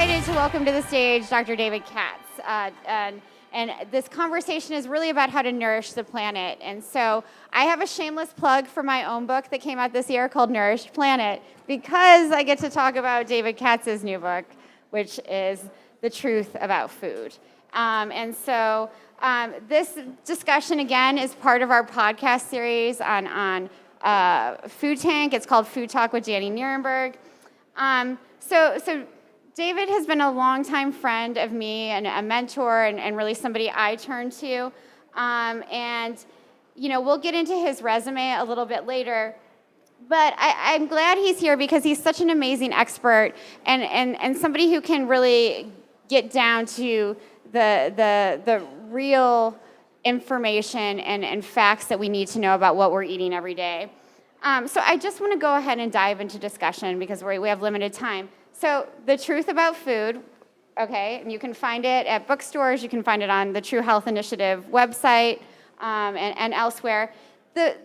delighted to welcome to the stage Dr. David Katz. And this conversation is really about how to nourish the planet. And so I have a shameless plug for my own book that came out this year called Nourished Planet, because I get to talk about David Katz's new book, which is The Truth About Food. This discussion, again, is part of our podcast series on Food Tank. It's called Food Talk with Dani Nierenberg. So David has been a longtime friend of me and a mentor and really somebody I turn to. We'll get into his resume a little bit later. But I'm glad he's here because he's such an amazing expert and somebody who can really get down to the real information and facts that we need to know about what we're eating every day. So I just want to go ahead and dive into discussion because we have limited time. So The Truth About Food, okay, and you can find it at bookstores, you can find it on the True Health Initiative website and elsewhere. The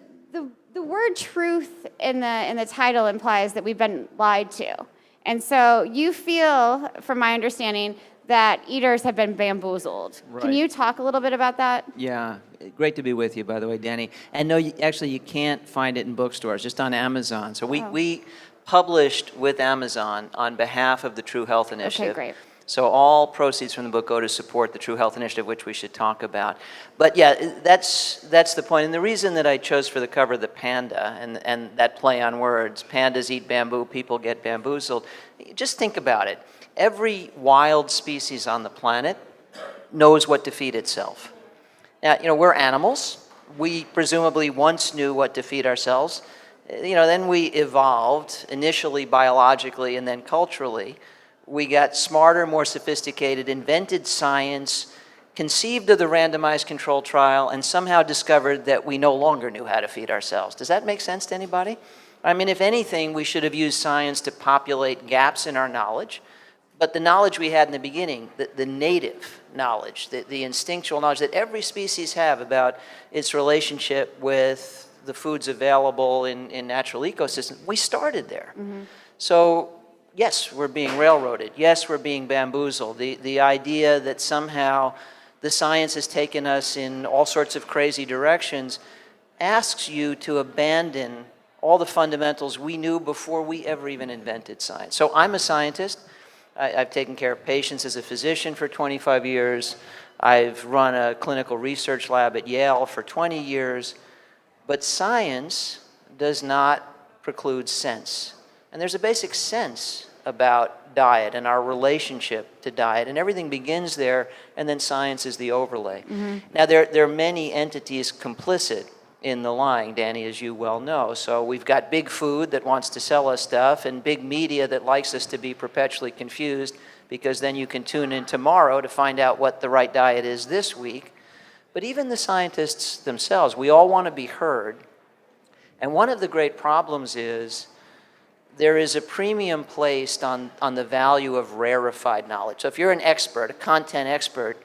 word truth in the title implies that we've been lied to. And so you feel, from my understanding, that eaters have been bamboozled. Right. Can you talk a little bit about that? Yeah, great to be with you, by the way, Dani. And no, you can't find it in bookstores, just on Amazon. So we published with Amazon on behalf of the True Health Initiative. Okay, great. So all proceeds from the book go to support the True Health Initiative, which we should talk about. But yeah, that's the point. And the reason that I chose for the cover the panda and that play on words, pandas eat bamboo, people get bamboozled. Just think about it. Every wild species on the planet knows what to feed itself. Now, we're animals. We presumably once knew what to feed ourselves. Then we evolved, initially biologically and then culturally. We got smarter, more sophisticated, invented science, conceived of the randomized control trial, and somehow discovered that we no longer knew how to feed ourselves. Does that make sense to anybody? I mean, if anything, we should have used science to populate gaps in our knowledge. But the knowledge we had in the beginning, the native knowledge, the instinctual knowledge that every species have about its relationship with the foods available in natural ecosystems, we started there. Mm-hmm. So yes, we're being railroaded. Yes, we're being bamboozled. The idea that somehow the science has taken us in all sorts of crazy directions asks you to abandon all the fundamentals we knew before we ever even invented science. So I'm a scientist. I've taken care of patients as a physician for 25 years. I've run a clinical research lab at Yale for 20 years. But science does not preclude sense. And there's a basic sense about diet and our relationship to diet. And everything begins there, and then science is the overlay. Mm-hmm. Now, there are many entities complicit in the lying, Dani, as you well know. So we've got big food that wants to sell us stuff, and big media that likes us to be perpetually confused, because then you can tune in tomorrow to find out what the right diet is this week. But even the scientists themselves, we all want to be heard. And one of the great problems is there is a premium placed on the value of rarefied knowledge. So if you're an expert, a content expert,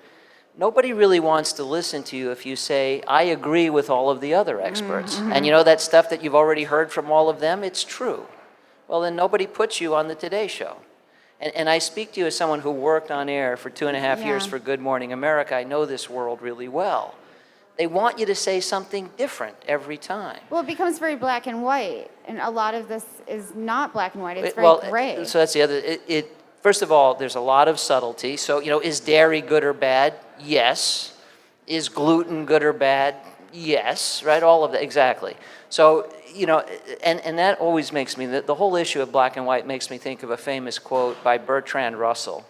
nobody really wants to listen to you if you say, I agree with all of the other experts. Mm-hmm. And that stuff that you've already heard from all of them, it's true. Well, then nobody puts you on the Today Show. And I speak to you as someone who worked on air for 2.5 years for Good Morning America. I know this world really well. They want you to say something different every time. Well, it becomes very black and white, and a lot of this is not black and white. It's very gray. So that's the other. First of all, there's a lot of subtlety. So, is dairy good or bad? Yes. Is gluten good or bad? Yes. Right? All of that. Exactly. So, and that always makes me, the whole issue of black and white makes me think of a famous quote by Bertrand Russell.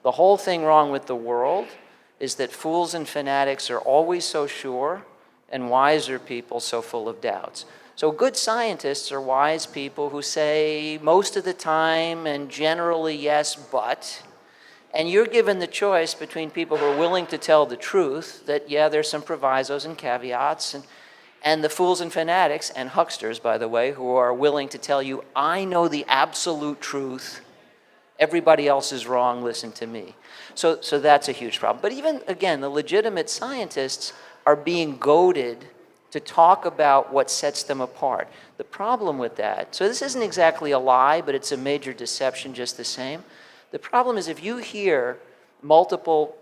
The whole thing wrong with the world is that fools and fanatics are always so sure and wiser people so full of doubts. So good scientists are wise people who say most of the time and generally yes, but. And you're given the choice between people who are willing to tell the truth, that there's some provisos and caveats, and the fools and fanatics, and hucksters, by the way, who are willing to tell you, I know the absolute truth, everybody else is wrong, listen to me. So that's a huge problem. But even, again, the legitimate scientists are being goaded to talk about what sets them apart. The problem with that, so this isn't exactly a lie, but it's a major deception just the same. The problem is if you hear multiple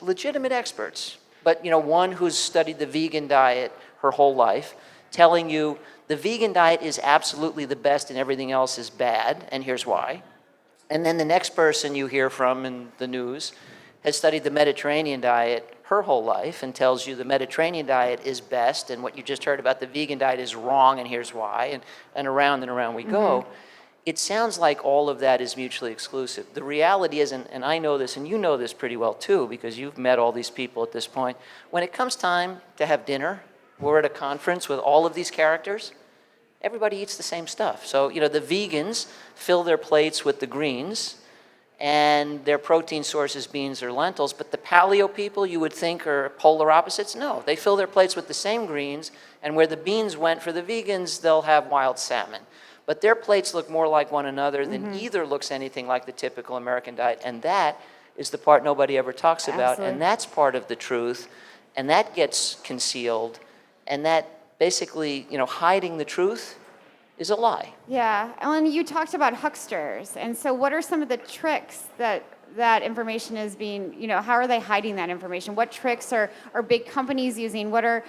legitimate experts, but one who's studied the vegan diet her whole life, telling you the vegan diet is absolutely the best and everything else is bad, and here's why. And then the next person you hear from in the news has studied the Mediterranean diet her whole life and tells you the Mediterranean diet is best, and what you just heard about the vegan diet is wrong, and here's why, and around we go. It sounds like all of that is mutually exclusive. The reality is, and I know this, and you know this pretty well too, because you've met all these people at this point, when it comes time to have dinner, we're at a conference with all of these characters, everybody eats the same stuff. So, the vegans fill their plates with the greens, and their protein source is beans or lentils, but the paleo people you would think are polar opposites, no. They fill their plates with the same greens, and where the beans went for the vegans, they'll have wild salmon. But their plates look more like one another than either looks anything like the typical American diet. And that is the part nobody ever talks about. Absolutely. And that's part of the truth. And that gets concealed. And that basically, hiding the truth is a lie. Yeah, Ellen, you talked about hucksters. And so what are some of the tricks that information is being, how are they hiding that information? What tricks are big companies using? What are,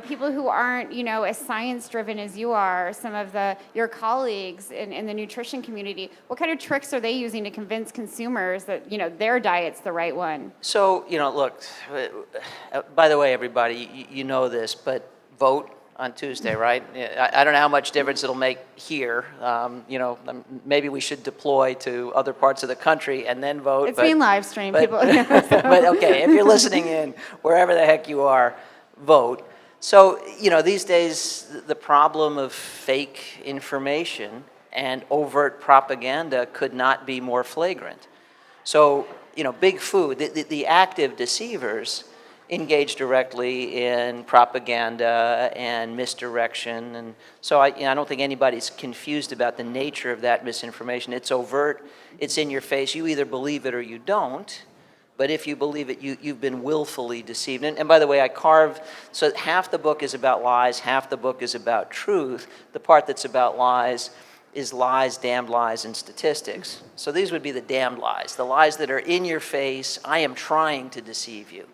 people who aren't, as science-driven as you are, some of your colleagues in the nutrition community, what kind of tricks are they using to convince consumers that, their diet's the right one? So, look, by the way, everybody, you know this, but vote on Tuesday, right? I don't know how much difference it'll make here. Maybe we should deploy to other parts of the country and then vote. It's being live streamed. But, People. but okay, if you're listening in, wherever the heck you are, vote. So, these days, the problem of fake information and overt propaganda could not be more flagrant. So, big food, the active deceivers engage directly in propaganda and misdirection. And so I don't think anybody's confused about the nature of that misinformation. It's overt, it's in your face. You either believe it or you don't. But if you believe it, you've been willfully deceived. And by the way, so half the book is about lies, half the book is about truth. The part that's about lies is lies, damned lies, and statistics. So these would be the damned lies, the lies that are in your face. I am trying to deceive you.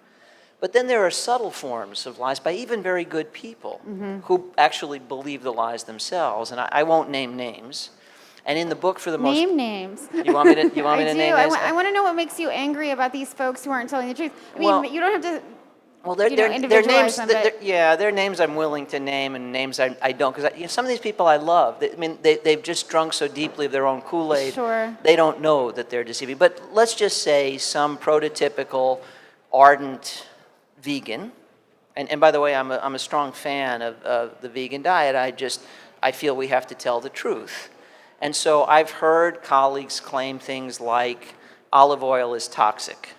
But then there are subtle forms of lies by even very good people who actually believe the lies themselves. And I won't name names. And in the book, for the most... Name names. You want me to name names? I want to know what makes you angry about these folks who aren't telling the truth. I mean, Well, you don't have to... Well, they're individualize names. them, but- They're names I'm willing to name, and names I don't, because some of these people I love. They've just drunk so deeply of their own Kool-Aid. Sure. They don't know that they're deceiving. But let's just say some prototypical, ardent vegan, and by the way, I'm a strong fan of the vegan diet. I feel we have to tell the truth, and so I've heard colleagues claim things like olive oil is toxic.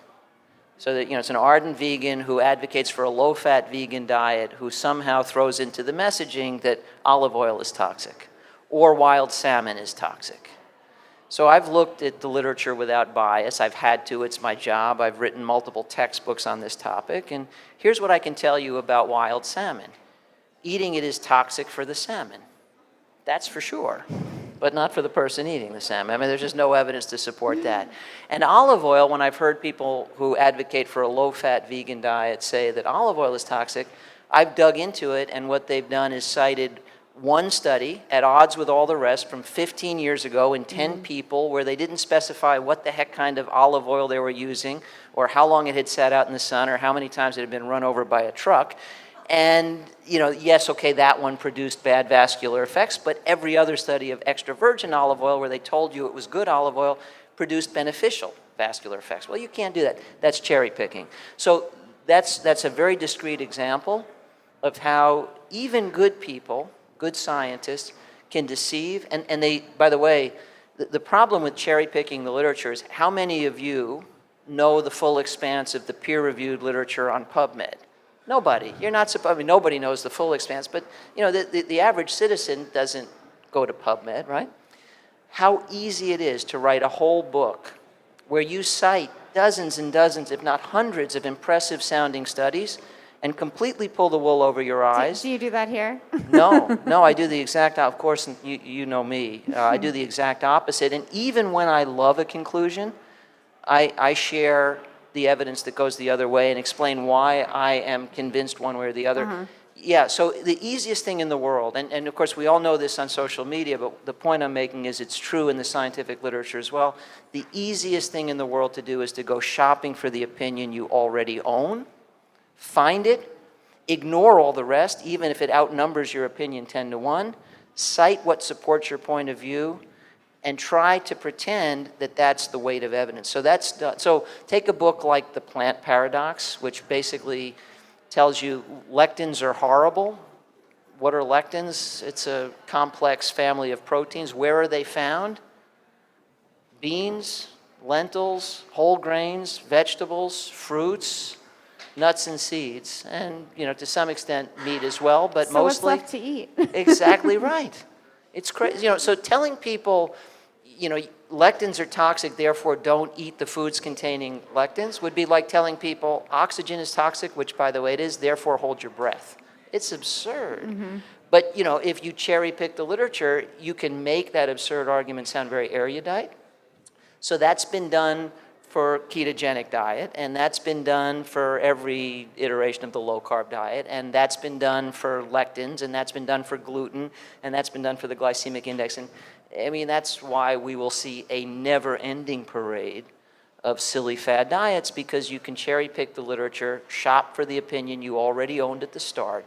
So that, it's an ardent vegan who advocates for a low-fat vegan diet who somehow throws into the messaging that olive oil is toxic or wild salmon is toxic. So I've looked at the literature without bias. I've had to. It's my job. I've written multiple textbooks on this topic. And here's what I can tell you about wild salmon. Eating it is toxic for the salmon. That's for sure. But not for the person eating the salmon. There's just no evidence to support that. And olive oil, when I've heard people who advocate for a low-fat vegan diet say that olive oil is toxic, I've dug into it, and what they've done is cited one study at odds with all the rest from 15 years ago in 10 people where they didn't specify what the heck kind of olive oil they were using or how long it had sat out in the sun or how many times it had been run over by a truck. And, yes, okay, that one produced bad vascular effects, but every other study of extra virgin olive oil where they told you it was good olive oil produced beneficial vascular effects. Well, you can't do that. That's cherry picking. So that's a very discrete example of how even good people, good scientists, can deceive. And they, by the way, the problem with cherry picking the literature is how many of you know the full expanse of the peer-reviewed literature on PubMed? Nobody. You're not supposed. Nobody knows the full expanse, but the average citizen doesn't go to PubMed, right? How easy it is to write a whole book where you cite dozens and dozens, if not hundreds, of impressive sounding studies and completely pull the wool over your eyes. Do you do that here? No, I do the exact, of course, you know me, I do the exact opposite. And even when I love a conclusion, I share the evidence that goes the other way and explain why I am convinced one way or the other. Yeah, so the easiest thing in the world, and of course we all know this on social media, but the point I'm making is it's true in the scientific literature as well. The easiest thing in the world to do is to go shopping for the opinion you already own, find it, ignore all the rest, even if it outnumbers your opinion 10 to 1, cite what supports your point of view, and try to pretend that that's the weight of evidence. So take a book like The Plant Paradox, which basically tells you lectins are horrible. What are lectins? It's a complex family of proteins. Where are they found? Beans, lentils, whole grains, vegetables, fruits, nuts and seeds, and to some extent meat as well, but So mostly. what's left to eat? Exactly right. It's crazy. So telling people, lectins are toxic, therefore don't eat the foods containing lectins would be like telling people oxygen is toxic, which by the way it is, therefore hold your breath. It's absurd. But if you cherry pick the literature, you can make that absurd argument sound very erudite. So that's been done for ketogenic diet, and that's been done for every iteration of the low-carb diet, and that's been done for lectins, and that's been done for gluten, and that's been done for the glycemic index. And I mean, that's why we will see a never-ending parade of silly fad diets, because you can cherry-pick the literature, shop for the opinion you already owned at the start,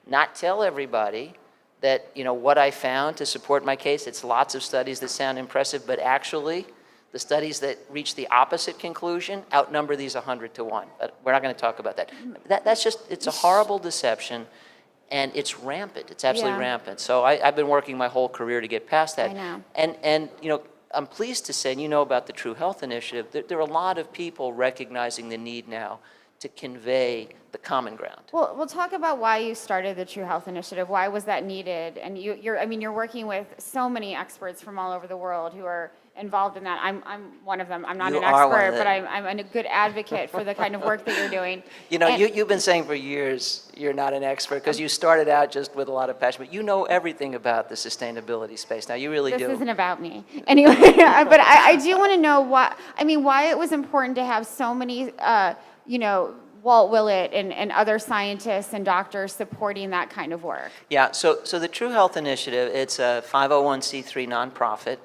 not tell everybody that, what I found to support my case, it's lots of studies that sound impressive, but actually, the studies that reach the opposite conclusion outnumber these 100 to 1. But we're not going to talk about that. That's just, it's a horrible deception, and it's rampant. It's absolutely rampant. So I've been working my whole career to get past that. I know. And I'm pleased to say, and you know about the True Health Initiative, there are a lot of people recognizing the need now to convey the common ground. Well, we'll talk about why you started the True Health Initiative. Why was that needed? And you're working with so many experts from all over the world who are involved in that. I'm one of them. I'm not an expert, but I'm a good advocate for the kind of work that you're doing. You've been saying for years you're not an expert because you started out just with a lot of passion, but you know everything about the sustainability space. Now, you really do. This isn't about me. Anyway, but I do want to know why it was important to have so many, Walt Willett and other scientists and doctors supporting that kind of work. Yeah, so the True Health Initiative, it's a 501c3 nonprofit,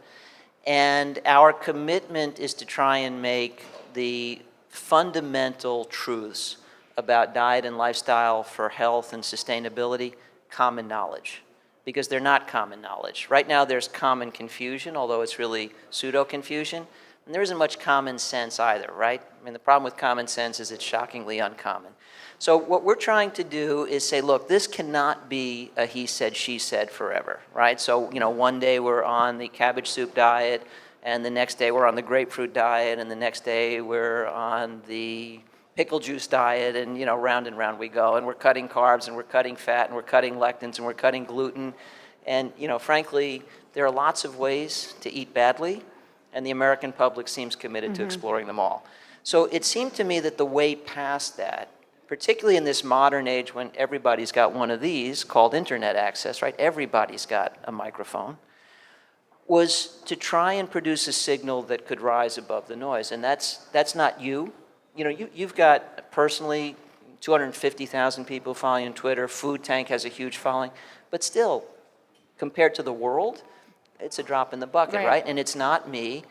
and our commitment is to try and make the fundamental truths about diet and lifestyle for health and sustainability common knowledge, because they're not common knowledge. Right now there's common confusion, although it's really pseudo-confusion. And there isn't much common sense either, right? I mean, the problem with common sense is it's shockingly uncommon. So what we're trying to do is say, look, this cannot be a he said, she said forever, right? So, one day we're on the cabbage soup diet, and the next day we're on the grapefruit diet, and the next day we're on the pickle juice diet, and, round and round we go. And we're cutting carbs, and we're cutting fat, and we're cutting lectins, and we're cutting gluten. And, frankly, there are lots of ways to eat badly, and the American public seems committed to exploring them all. So it seemed to me that the way past that, particularly in this modern age when everybody's got one of these called internet access, right? Everybody's got a microphone, was to try and produce a signal that could rise above the noise. And that's not you. You've got personally 250,000 people following on Twitter. Food Tank has a huge following. But still, compared to the world, it's a drop in the bucket, right? And it's not me,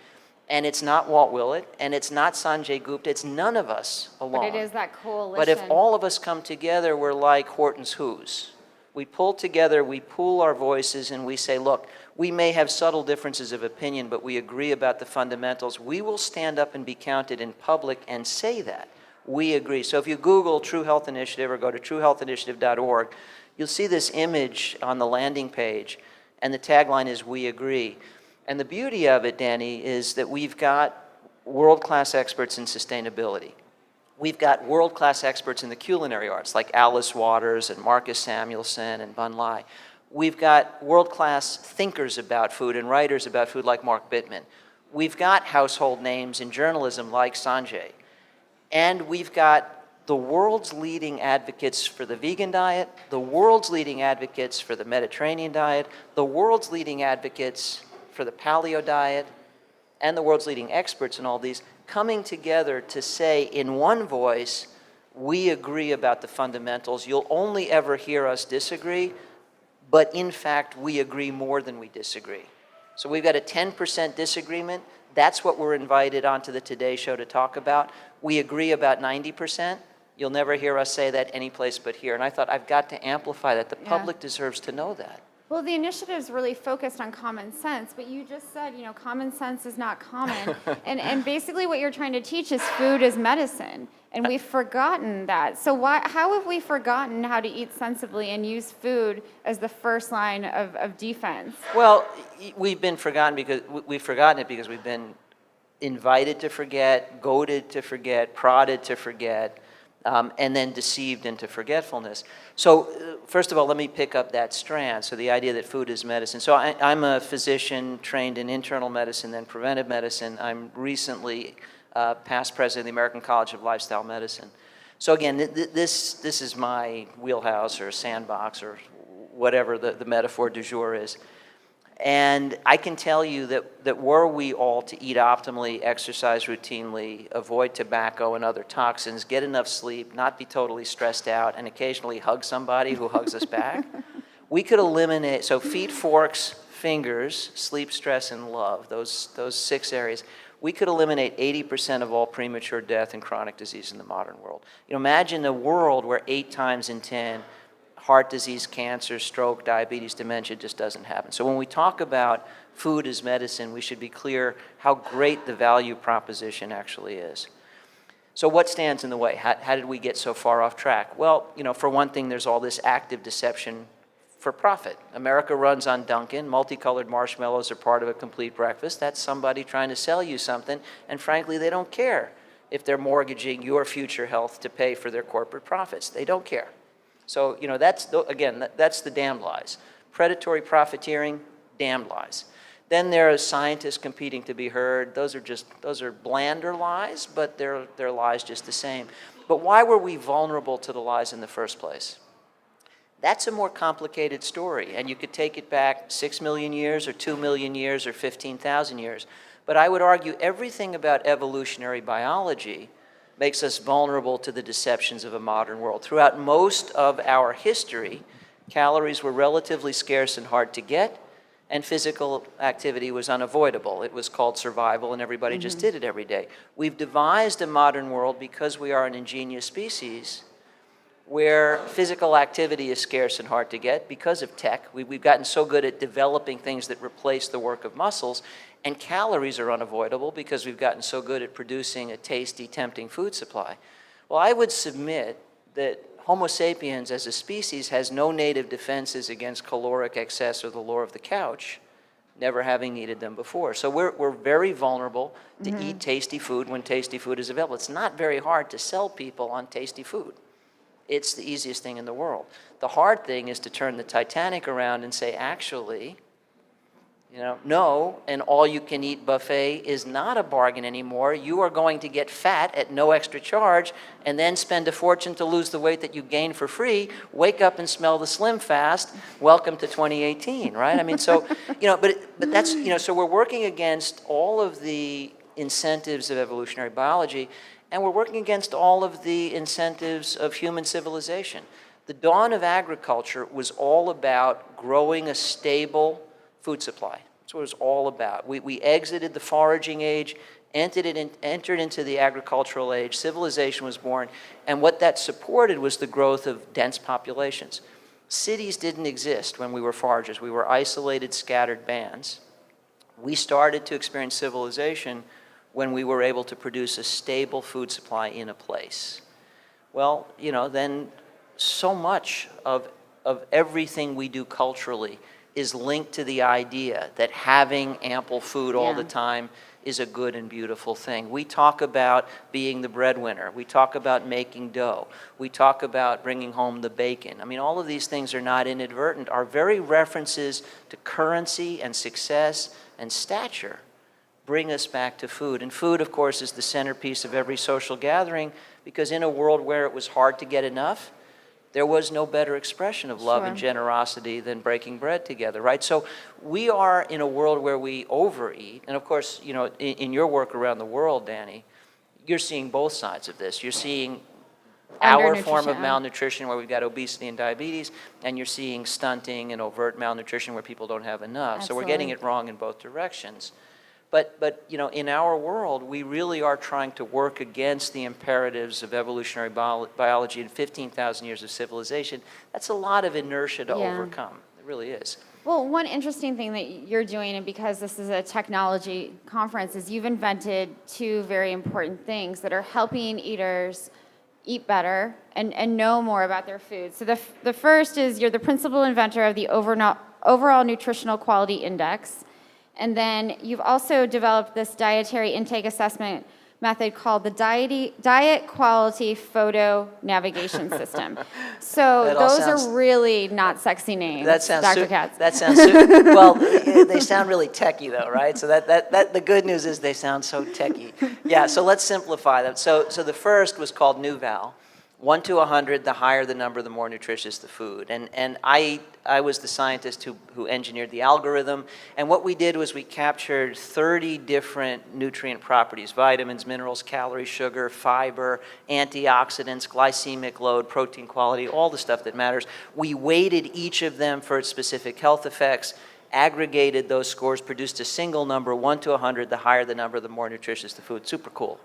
and it's not Walt Willett, and it's not Sanjay Gupta. It's none of us alone. But it is that coalition. But if all of us come together, we're like Horton's Who's. We pull together, we pool our voices, and we say, look, we may have subtle differences of opinion, but we agree about the fundamentals. We will stand up and be counted in public and say that. We agree. So if you Google True Health Initiative or go to truehealthinitiative.org, you'll see this image on the landing page. And the tagline is, we agree. And the beauty of it, Dani, is that we've got world-class experts in sustainability. We've got world-class experts in the culinary arts, like Alice Waters and Marcus Samuelson and Bun Lai. We've got world-class thinkers about food and writers about food like Mark Bittman. We've got household names in journalism like Sanjay. And we've got the world's leading advocates for the vegan diet, the world's leading advocates for the Mediterranean diet, the world's leading advocates for the paleo diet, and the world's leading experts in all these, coming together to say in one voice, we agree about the fundamentals. You'll only ever hear us disagree, but in fact, we agree more than we disagree. So we've got a 10% disagreement. That's what we're invited onto the Today Show to talk about. We agree about 90%. You'll never hear us say that any place but here. And I thought, I've got to amplify that. The public deserves to know that. Well, the initiative's really focused on common sense, but you just said, common sense is not common. and basically what you're trying to teach is food is medicine, and we've forgotten that. So how have we forgotten how to eat sensibly and use food as the first line of defense? Well, we've forgotten it because we've been invited to forget, goaded to forget, prodded to forget, and then deceived into forgetfulness. So first of all, let me pick up that strand, so the idea that food is medicine. So I'm a physician trained in internal medicine and preventive medicine. I'm recently past president of the American College of Lifestyle Medicine. So again, this is my wheelhouse or sandbox or whatever the metaphor du jour is. And I can tell you that were we all to eat optimally, exercise routinely, avoid tobacco and other toxins, get enough sleep, not be totally stressed out, and occasionally hug somebody who hugs us back, we could eliminate, so feet, forks, fingers, sleep, stress, and love, those 6 areas, we could eliminate 80% of all premature death and chronic disease in the modern world. Imagine a world where 8 times in 10 heart disease, cancer, stroke, diabetes, dementia just doesn't happen. So when we talk about food as medicine, we should be clear how great the value proposition actually is. So what stands in the way? How did we get so far off track? Well, for one thing, there's all this active deception for profit. America runs on Dunkin'. Multicolored marshmallows are part of a complete breakfast. That's somebody trying to sell you something, and frankly, they don't care if they're mortgaging your future health to pay for their corporate profits. They don't care. So, that's the damned lies. Predatory profiteering, damned lies. Then there are scientists competing to be heard. Those are blander lies, but they're lies just the same. But why were we vulnerable to the lies in the first place? That's a more complicated story, and you could take it back 6 million years or 2 million years or 15,000 years. But I would argue everything about evolutionary biology makes us vulnerable to the deceptions of a modern world. Throughout most of our history, calories were relatively scarce and hard to get, and physical activity was unavoidable. It was called survival, and everybody just did it every day. We've devised a modern world because we are an ingenious species where physical activity is scarce and hard to get because of tech. We've gotten so good at developing things that replace the work of muscles, and calories are unavoidable because we've gotten so good at producing a tasty, tempting food supply. Well, I would submit that Homo sapiens as a species has no native defenses against caloric excess or the lure of the couch, never having needed them before. So we're very vulnerable to eat tasty food when tasty food is available. It's not very hard to sell people on tasty food. It's the easiest thing in the world. The hard thing is to turn the Titanic around and say, actually, no, an all-you-can-eat buffet is not a bargain anymore. You are going to get fat at no extra charge and then spend a fortune to lose the weight that you gained for free. Wake up and smell the Slim Fast. Welcome to 2018, right? I mean, so, but that's, so we're working against all of the incentives of evolutionary biology, and we're working against all of the incentives of human civilization. The dawn of agriculture was all about growing a stable food supply. That's what it was all about. We exited the foraging age, entered into the agricultural age, civilization was born, and what that supported was the growth of dense populations. Cities didn't exist when we were foragers. We were isolated, scattered bands. We started to experience civilization when we were able to produce a stable food supply in a place. Well, then so much of everything we do culturally is linked to the idea that having ample food all the time is a good and beautiful thing. We talk about being the breadwinner. We talk about making dough. We talk about bringing home the bacon. I mean, all of these things are not inadvertent. Our very references to currency and success and stature bring us back to food. And food, of course, is the centerpiece of every social gathering, because in a world where it was hard to get enough, there was no better expression of love and generosity than breaking bread together, right? So we are in a world where we overeat. And of course, you know, in your work around the world, Dani, you're seeing both sides of this. You're seeing our form of malnutrition where we've got obesity and diabetes, and you're seeing stunting and overt malnutrition where people don't have enough. Absolutely. So we're getting it wrong in both directions. But you know, in our world, we really are trying to work against the imperatives of evolutionary biology and 15,000 years of civilization. That's a lot of inertia to overcome. It really is. Well, one interesting thing that you're doing, and because this is a technology conference, is you've invented two very important things that are helping eaters eat better and know more about their food. So the first is you're the principal inventor of the overall nutritional quality index. And then you've also developed this dietary intake assessment method called the Diet Quality Photo Navigation System. So those are really not sexy names, Dr. Katz. That sounds well, they sound really techy though, right? So that the good news is they sound so techy. Yeah, so let's simplify them. So the first was called NuVal. 1 to 100, the higher the number, the more nutritious the food. And I was the scientist who engineered the algorithm. And what we did was we captured 30 different nutrient properties: vitamins, minerals, calories, sugar, fiber, antioxidants, glycemic load, protein quality, all the stuff that matters. We weighted each of them for its specific health effects, aggregated those scores, produced a single number: 1 to 100, the higher the number, the more nutritious the food. Super cool.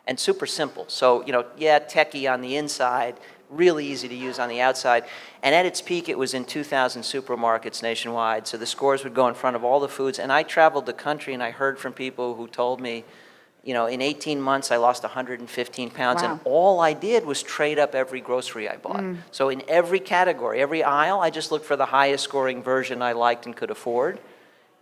And super simple. So, you know, techie on the inside, really easy to use on the outside. And at its peak, it was in 2,000 supermarkets nationwide. So the scores would go in front of all the foods. And I traveled the country and I heard from people who told me, you know, in 18 months, I lost 115 pounds. Wow. And all I did was trade up every grocery I bought. So in every category, every aisle, I just looked for the highest scoring version I liked and could afford.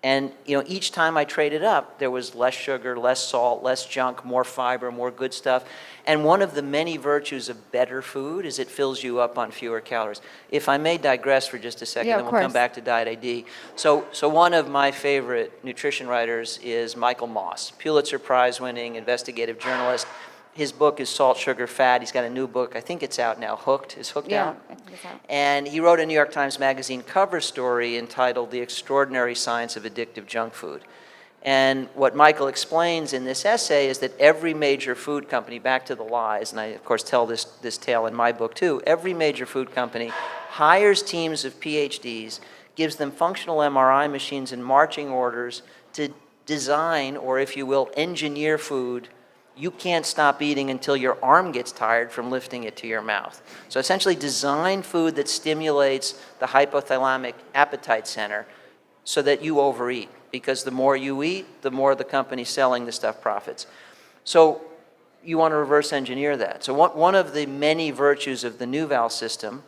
And you know, each time I traded up, there was less sugar, less salt, less junk, more fiber, more good stuff. And one of the many virtues of better food is it fills you up on fewer calories. If I may digress for just a second, then we'll come back to Diet ID. So one of my favorite nutrition writers is Michael Moss, Pulitzer Prize-winning investigative journalist. His book is Salt, Sugar, Fat. He's got a new book. I think it's out now. Hooked. Is Hooked out? Yeah, I think it's out. And he wrote a New York Times Magazine cover story entitled The Extraordinary Science of Addictive Junk Food. And what Michael explains in this essay is that every major food company, back to the lies, and I, of course, tell this tale in my book too, every major food company hires teams of PhDs, gives them functional MRI machines and marching orders to design, or if you will, engineer food you can't stop eating until your arm gets tired from lifting it to your mouth. So essentially design food that stimulates the hypothalamic appetite center so that you overeat, because the more you eat, the more the company selling the stuff profits. So you want to reverse engineer that. So one of the many virtues of the NuVal system,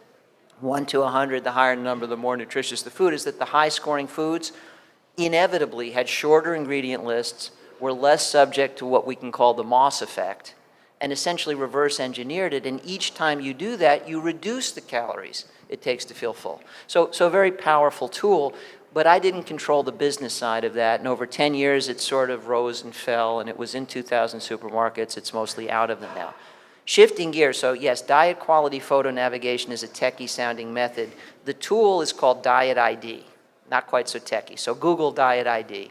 1 to 100, the higher the number, the more nutritious the food, is that the high-scoring foods inevitably had shorter ingredient lists, were less subject to what we can call the Moss effect, and essentially reverse engineered it. And each time you do that, you reduce the calories it takes to feel full. So a very powerful tool, but I didn't control the business side of that. And over 10 years, it sort of rose and fell, and it was in 2,000 supermarkets. It's mostly out of them now. Shifting gears, so yes, diet quality photo navigation is a techie sounding method. The tool is called Diet ID, not quite so techie. So Google Diet ID.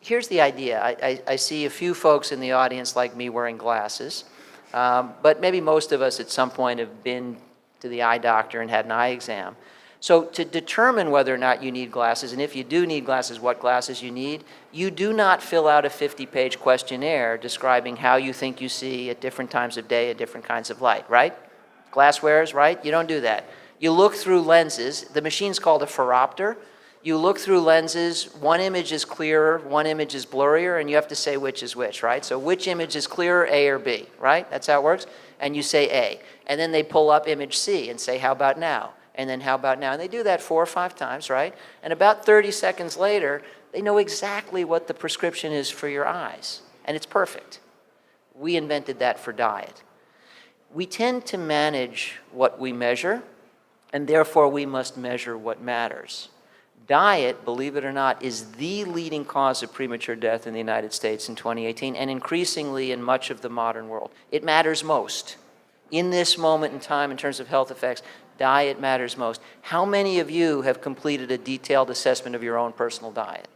Here's the idea. I see a few folks in the audience like me wearing glasses, but maybe most of us at some point have been to the eye doctor and had an eye exam. So to determine whether or not you need glasses, and if you do need glasses, what glasses you need, you do not fill out a 50-page questionnaire describing how you think you see at different times of day at different kinds of light, right? Glass wearers, right? You don't do that. You look through lenses. The machine's called a phoropter. You look through lenses, one image is clearer, one image is blurrier, and you have to say which is which, right? So which image is clearer, A or B, right? That's how it works. And you say A. And then they pull up image C and say, how about now? And then how about now? And they do that 4 or 5 times, right? And about 30 seconds later, they know exactly what the prescription is for your eyes. And it's perfect. We invented that for diet. We tend to manage what we measure, and therefore we must measure what matters. Diet, believe it or not, is the leading cause of premature death in the United States in 2018, and increasingly in much of the modern world. It matters most. In this moment in time, in terms of health effects, Diet matters most. How many of you have completed a detailed assessment of your own personal diet?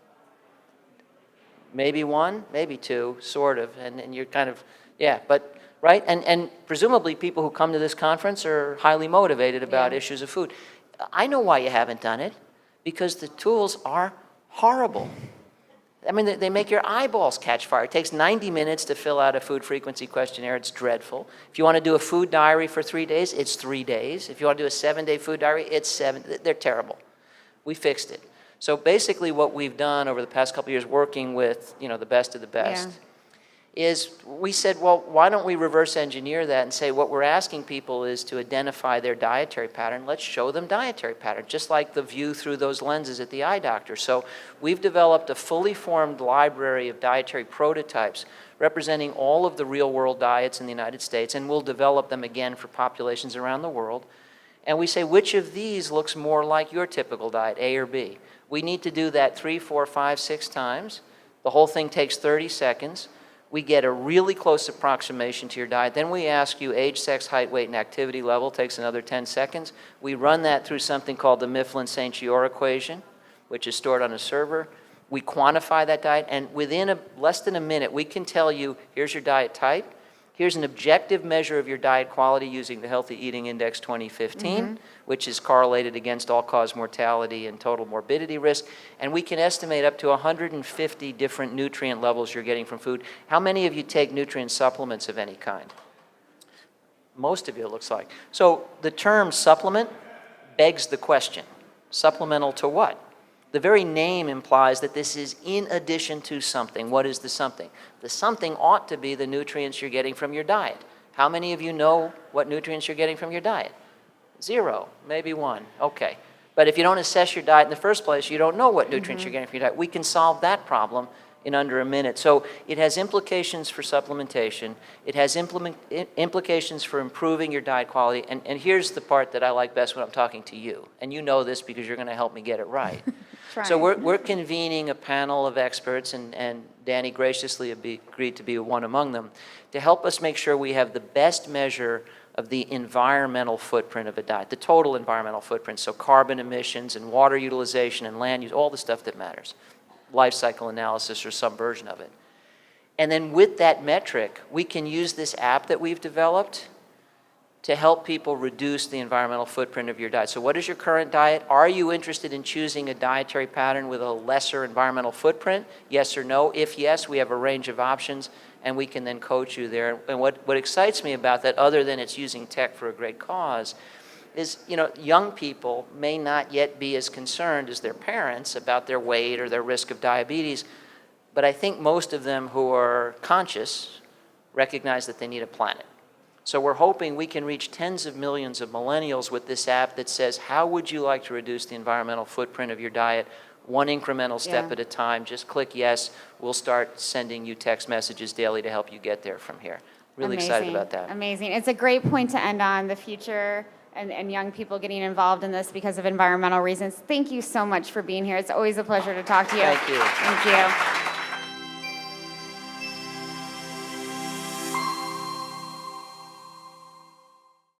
Maybe one, maybe two, sort of, and you're kind of, yeah, but, right? And presumably people who come to this conference are highly motivated about issues of food. I know why you haven't done it, because the tools are horrible. I mean, they make your eyeballs catch fire. It takes 90 minutes to fill out a food frequency questionnaire. It's dreadful. If you want to do a food diary for 3 days, it's 3 days. If you want to do a 7-day food diary, it's 7. They're terrible. We fixed it. So basically what we've done over the past couple of years working with, you know, the best of the best is we said, well, why don't we reverse engineer that and say what we're asking people is to identify their dietary pattern. Let's show them dietary pattern, just like the view through those lenses at the eye doctor. So we've developed a fully formed library of dietary prototypes representing all of the real-world diets in the United States, and we'll develop them again for populations around the world. And we say, which of these looks more like your typical diet, A or B? We need to do that 3, 4, 5, 6 times. The whole thing takes 30 seconds. We get a really close approximation to your diet. Then we ask you age, sex, height, weight, and activity level. Takes another 10 seconds. We run that through something called the Mifflin-St. Jeor equation, which is stored on a server. We quantify that diet, and within less than a minute, we can tell you, here's your diet type. Here's an objective measure of your diet quality using the Healthy Eating Index 2015, which is correlated against all-cause mortality and total morbidity risk. And we can estimate up to 150 different nutrient levels you're getting from food. How many of you take nutrient supplements of any kind? Most of you, it looks like. So the term supplement begs the question, supplemental to what? The very name implies that this is in addition to something. What is the something? The something ought to be the nutrients you're getting from your diet. How many of you know what nutrients you're getting from your diet? 0, maybe 1. Okay. But if you don't assess your diet in the first place, you don't know what nutrients you're getting from your diet. We can solve that problem in under a minute. So it has implications for supplementation. It has implications for improving your diet quality. And here's the part that I like best when I'm talking to you. And you know this because you're going to help me get it right. So we're convening a panel of experts, and Dani graciously agreed to be one among them, to help us make sure we have the best measure of the environmental footprint of a diet, the total environmental footprint, so carbon emissions and water utilization and land use, all the stuff that matters, life cycle analysis or some version of it. And then with that metric, we can use this app that we've developed to help people reduce the environmental footprint of your diet. So what is your current diet? Are you interested in choosing a dietary pattern with a lesser environmental footprint? Yes or no? If yes, we have a range of options, and we can then coach you there. And what excites me about that, other than it's using tech for a great cause, is, you know, young people may not yet be as concerned as their parents about their weight or their risk of diabetes, but I think most of them who are conscious recognize that they need a planet. So we're hoping we can reach tens of millions of millennials with this app that says, how would you like to reduce the environmental footprint of your diet? One incremental step at a time. Just click yes. We'll start sending you text messages daily to help you get there from here. Really excited about that. Amazing. It's a great point to end on, the future and young people getting involved in this because of environmental reasons. Thank you so much for being here. It's always a pleasure to talk to you. Thank you. Thank you.